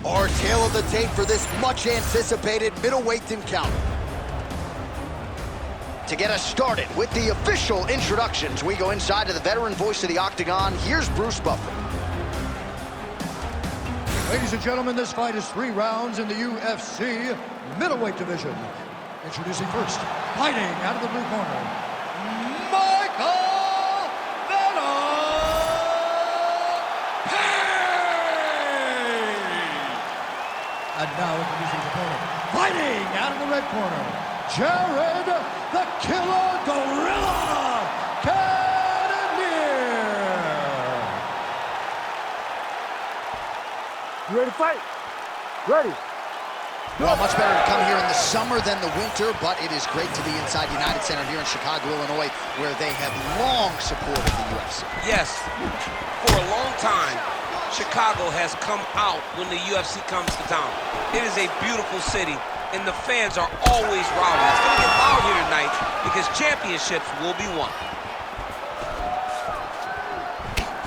Our tale of the tape for this much-anticipated middleweight encounter. To get us started with the official introductions, we go inside to the veteran voice of the Octagon. Here's Bruce Buffer. Ladies and gentlemen, this fight is 3 rounds in the UFC middleweight division. Introducing first, fighting out of the blue corner, Michael Venom Page! And now introducing his opponent, fighting out of the red corner, Jared the Killa Gorilla Cannonier! You ready to fight? Ready. Well, much better to come here in the summer than the winter, but it is great to be inside United Center here in Chicago, Illinois, where they have long supported the UFC. Yes, for a long time, Chicago has come out when the UFC comes to town. It is a beautiful city, and the fans are always rowdy. It's going to get loud here tonight because championships will be won.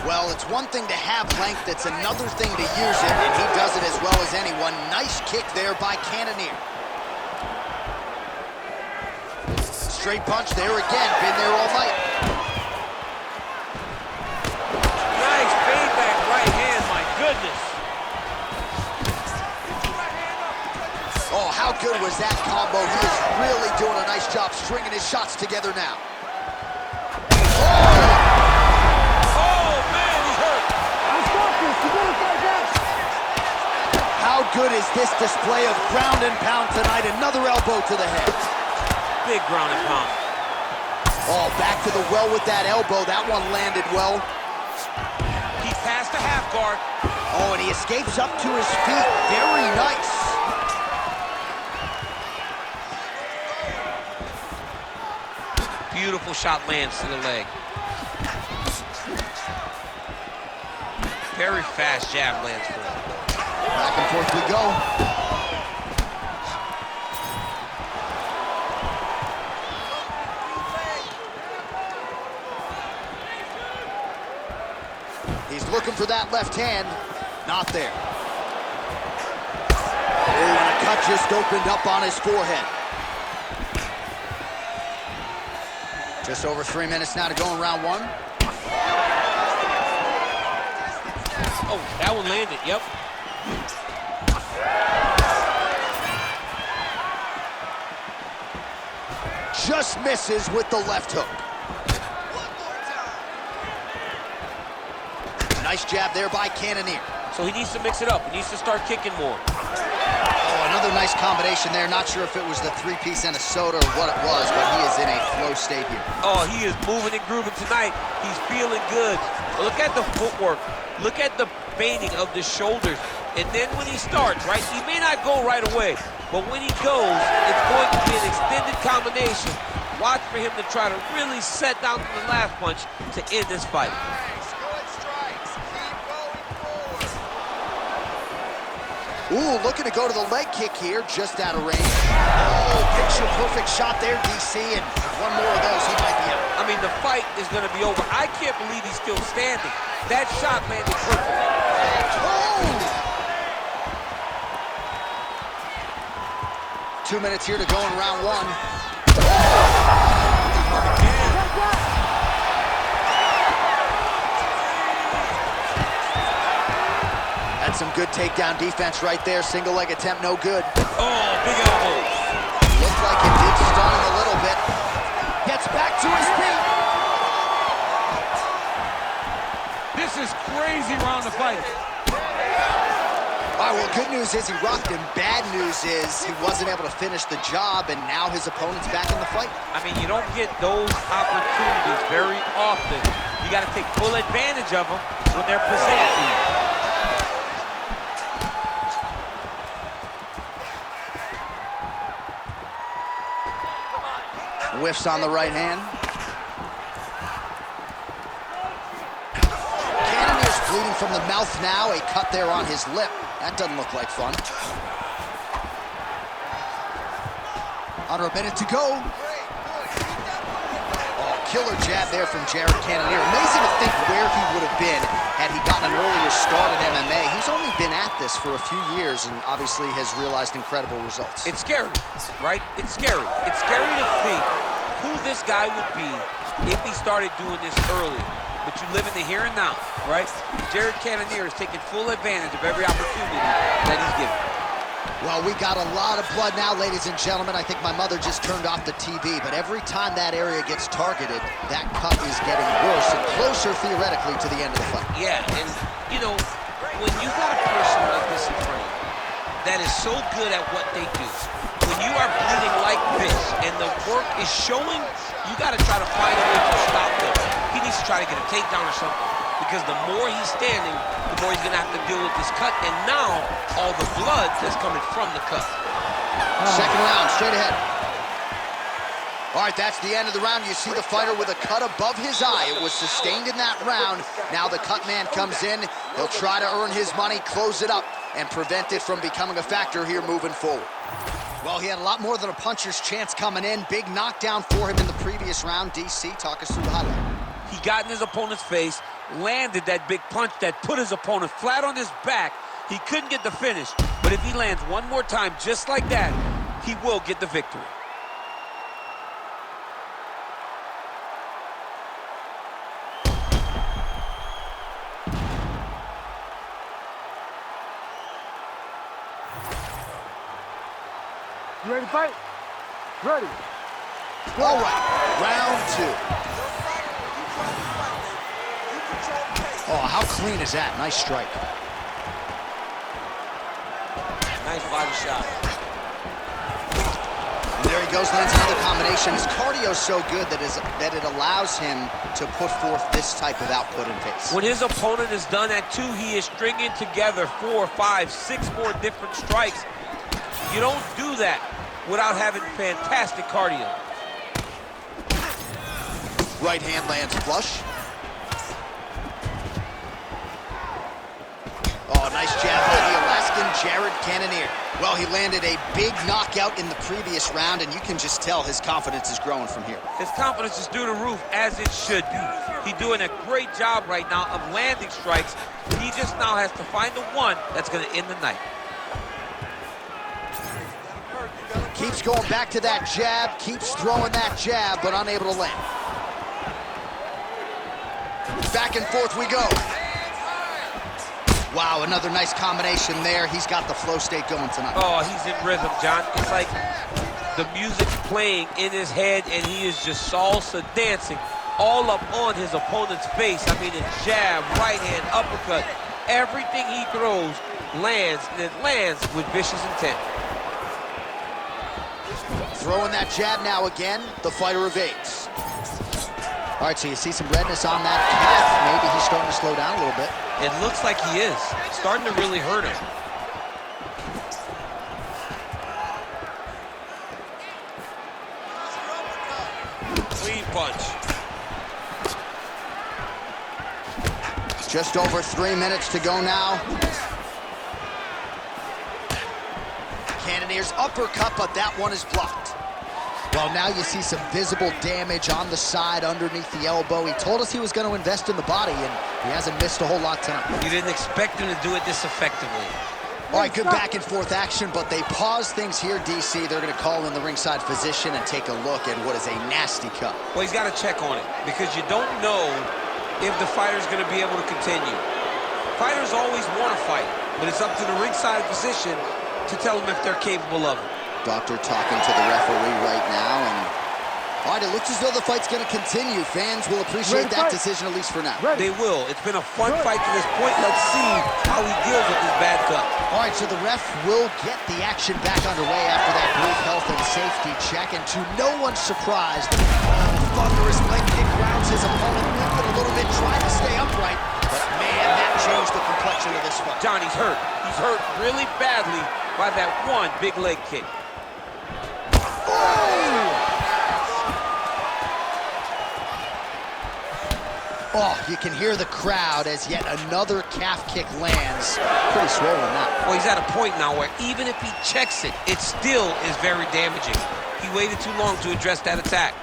Well, it's one thing to have length, it's another thing to use it, and he does it as well as anyone. Nice kick there by Cannonier. Straight punch there again, been there all night. Nice fade back right hand, my goodness. Oh, how good was that combo? He is really doing a nice job stringing his shots together now. How good is this display of ground and pound tonight? Another elbow to the head. Big ground and pound. Oh, back to the well with that elbow. That one landed well. He passed the half guard. Oh, and he escapes up to his feet. Very nice. Beautiful shot lands to the leg. Very fast jab lands for him. Back and forth we go. He's looking for that left hand. Not there. Oh, and a cut just opened up on his forehead. Just over 3 minutes now to go in round 1. Oh, that one landed, yep. Just misses with the left hook. Nice jab there by Cannonier. So he needs to mix it up. He needs to start kicking more. Oh, another nice combination there. Not sure if it was the 3-piece and a soda or what it was, but he is in a flow state here. Oh, he is moving and grooving tonight. He's feeling good. Look at the footwork. Look at the bending of the shoulders. And then when he starts, right, he may not go right away, but when he goes, it's going to be an extended combination. Watch for him to try to really set down to the last punch to end this fight. Ooh, looking to go to the leg kick here, just out of range. Oh, picture perfect shot there, DC, and one more of those, he might be out. I mean, the fight is going to be over. I can't believe he's still standing. That shot landed perfect. Oh! 2 minutes here to go in round 1. Had some good takedown defense right there. Single leg attempt, no good. Oh, big elbow. Looked like it did stun him a little bit. Gets back to his feet. This is crazy round of fight. All right, well, good news is he rocked him. Bad news is he wasn't able to finish the job, and now his opponent's back in the fight. I mean, you don't get those opportunities very often. You got to take full advantage of them when they're presented to you. Whiffs on the right hand. Cannonier's bleeding from the mouth now. A cut there on his lip. That doesn't look like fun. Under a minute to go. Oh, killer jab there from Jared Cannonier. Amazing to think where he would have been had he gotten an earlier start in MMA. He's only been at this for a few years and obviously has realized incredible results. It's scary, right? It's scary. It's scary to think who this guy would be if he started doing this early. But you live in the here and now, right? Jared Cannonier is taking full advantage of every opportunity that he's given. Well, we got a lot of blood now, ladies and gentlemen. I think my mother just turned off the TV, but every time that area gets targeted, that cut is getting worse and closer, theoretically, to the end of the fight. Yeah, and, you know, when you got a person like this in front of you that is so good at what they do, when you are bleeding like this and the work is showing, you got to try to find a way to stop them. He needs to try to get a takedown or something, because the more he's standing, the more he's going to have to deal with this cut, and now all the blood that's coming from the cut. Second round, straight ahead. All right, that's the end of the round. You see the fighter with a cut above his eye. It was sustained in that round. Now the cut man comes in. He'll try to earn his money, close it up, and prevent it from becoming a factor here moving forward. Well, he had a lot more than a puncher's chance coming in. Big knockdown for him in the previous round. DC, talk us through the highlight. He got in his opponent's face, landed that big punch that put his opponent flat on his back. He couldn't get the finish, but if he lands one more time just like that, he will get the victory. You ready to fight? Ready. All right, round two. Oh, how clean is that? Nice strike. Nice body shot. And there he goes, lands another combination. His cardio's so good that it allows him to put forth this type of output and pace. When his opponent is done at two, he is stringing together 4, 5, 6 more different strikes. You don't do that without having fantastic cardio. Right hand lands flush. Oh, nice jab by the Alaskan Jared Cannonier. Well, he landed a big knockout in the previous round, and you can just tell his confidence is growing from here. His confidence is through the roof, as it should be. He's doing a great job right now of landing strikes. He just now has to find the one that's going to end the night. Keeps going back to that jab, keeps throwing that jab, but unable to land. Back and forth we go. Wow, another nice combination there. He's got the flow state going tonight. Oh, he's in rhythm, John. It's like the music's playing in his head, and he is just salsa dancing all up on his opponent's face. I mean, a jab, right hand, uppercut. Everything he throws lands, and it lands with vicious intent. Throwing that jab now again. The fighter evades. All right, so you see some redness on that calf. Maybe he's starting to slow down a little bit. It looks like he is. Starting to really hurt him. Clean punch. Just over 3 minutes to go now. Cannonier's uppercut, but that one is blocked. Well, now you see some visible damage on the side underneath the elbow. He told us he was going to invest in the body, and he hasn't missed a whole lot tonight. You didn't expect him to do it this effectively. All right, good back and forth action, but they pause things here, DC. They're going to call in the ringside physician and take a look at what is a nasty cut. Well, he's got to check on it, because you don't know if the fighter's going to be able to continue. Fighters always want to fight, but it's up to the ringside physician to tell them if they're capable of it. Doctor talking to the referee right now, and all right, it looks as though the fight's going to continue. Fans will appreciate that decision, at least for now. They will. It's been a fun fight to this point. Let's see how he deals with this bad cut. All right, so the ref will get the action back underway after that brief health and safety check, and to no one's surprise, the thunderous leg kick grounds his opponent limping a little bit, trying to stay upright, but man, that changed the complexion of this fight. John, he's hurt. He's hurt really badly by that one big leg kick. Oh, you can hear the crowd as yet another calf kick lands. Pretty swollen now. Well, he's at a point now where even if he checks it, it still is very damaging. He waited too long to address that attack.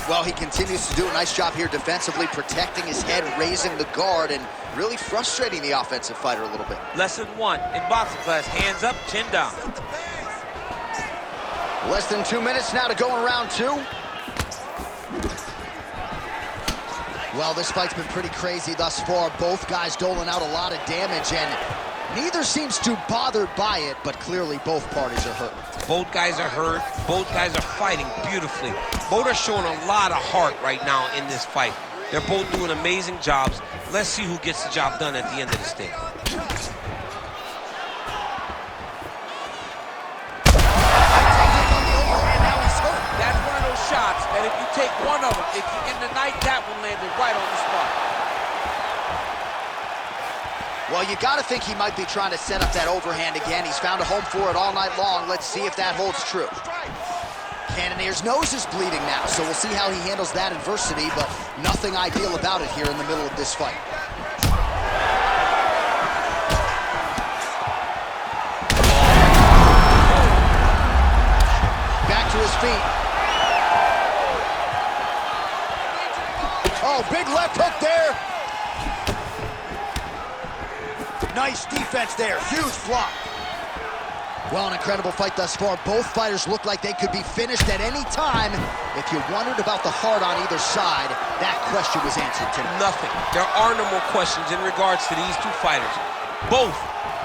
Well, he continues to do a nice job here defensively, protecting his head, raising the guard, and really frustrating the offensive fighter a little bit. Lesson 1 in boxing class, hands up, chin down. Less than 2 minutes now to go in round 2. Well, this fight's been pretty crazy thus far. Both guys doling out a lot of damage, and neither seems too bothered by it, but clearly both parties are hurt. Both guys are hurt. Both guys are fighting beautifully. Both are showing a lot of heart right now in this fight. They're both doing amazing jobs. Let's see who gets the job done at the end of this thing. That's one of those shots that if you take one of them, if you end the night, that one landed right on the spot. Well, you got to think he might be trying to set up that overhand again. He's found a home for it all night long. Let's see if that holds true. Cannonier's nose is bleeding now, so we'll see how he handles that adversity, but nothing ideal about it here in the middle of this fight. Back to his feet. Oh, big left hook there. Nice defense there, huge block. Well, an incredible fight thus far. Both fighters look like they could be finished at any time. If you wondered about the heart on either side, that question was answered today. Nothing. There are no more questions in regards to these two fighters. Both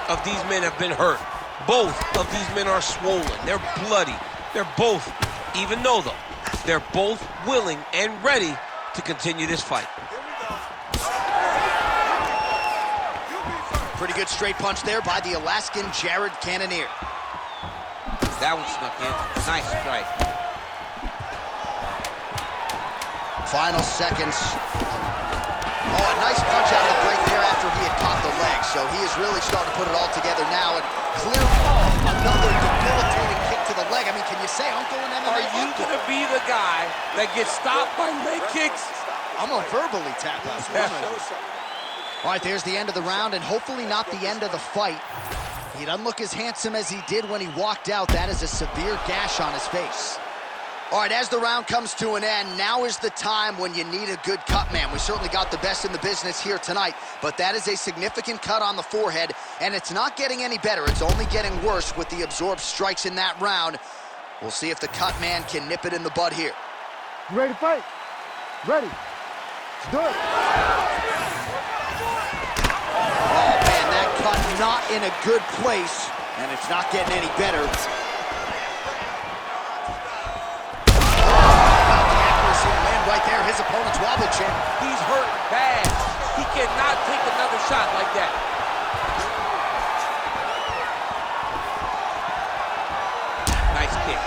of these men have been hurt. Both of these men are swollen. They're bloody. They're both, even though they're both willing and ready to continue this fight. Pretty good straight punch there by the Alaskan Jared Cannonier. That one snuck in. Nice strike. Final seconds. Oh, a nice punch out of the break there after he had caught the leg. So he is really starting to put it all together now. And clearly another debilitating kick to the leg. I mean, can you say Uncle in MMA? Are you going to be the guy that gets stopped by leg kicks? I'm going to verbally tap out. All right, there's the end of the round, and hopefully not the end of the fight. He doesn't look as handsome as he did when he walked out. That is a severe gash on his face. All right, as the round comes to an end, now is the time when you need a good cut man. We certainly got the best in the business here tonight, but that is a significant cut on the forehead, and it's not getting any better. It's only getting worse with the absorbed strikes in that round. We'll see if the cut man can nip it in the bud here. You ready to fight? Ready. Let's do it. Oh, man, that cut not in a good place, and it's not getting any better. Right there, his opponent's wobble chin. He's hurt bad. He cannot take another shot like that. Nice kick.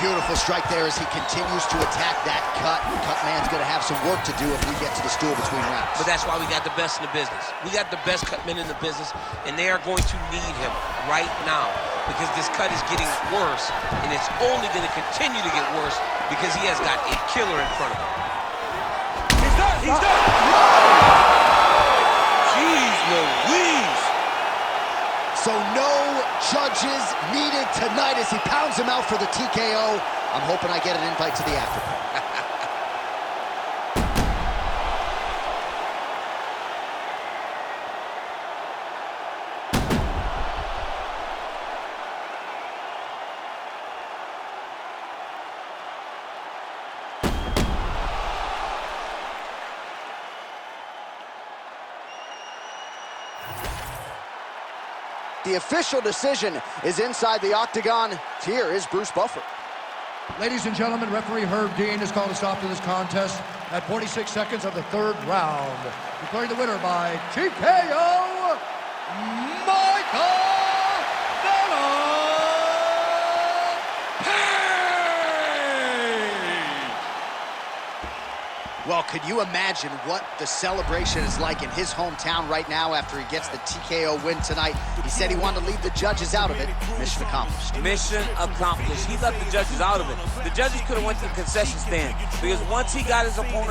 Beautiful strike there as he continues to attack that cut. Cut man's gonna have some work to do if we get to the stool between rounds. But that's why we got the best in the business. We got the best cut men in the business, and they are going to need him right now because this cut is getting worse, and it's only going to continue to get worse because he has got a killer in front of him. He's done! He's done! Jeez Louise! So no judges needed tonight as he pounds him out for the TKO. I'm hoping I get an invite to the after party. The official decision is inside the octagon. Here is Bruce Buffer. Ladies and gentlemen, referee Herb Dean has called a stop to this contest at 46 seconds of the third round. Declaring the winner by TKO, Michael Venom Page! Well, could you imagine what the celebration is like in his hometown right now after he gets the TKO win tonight? He said he wanted to leave the judges out of it. Mission accomplished. Mission accomplished. He left the judges out of it. The judges could have went to the concession stand because once he got his opponent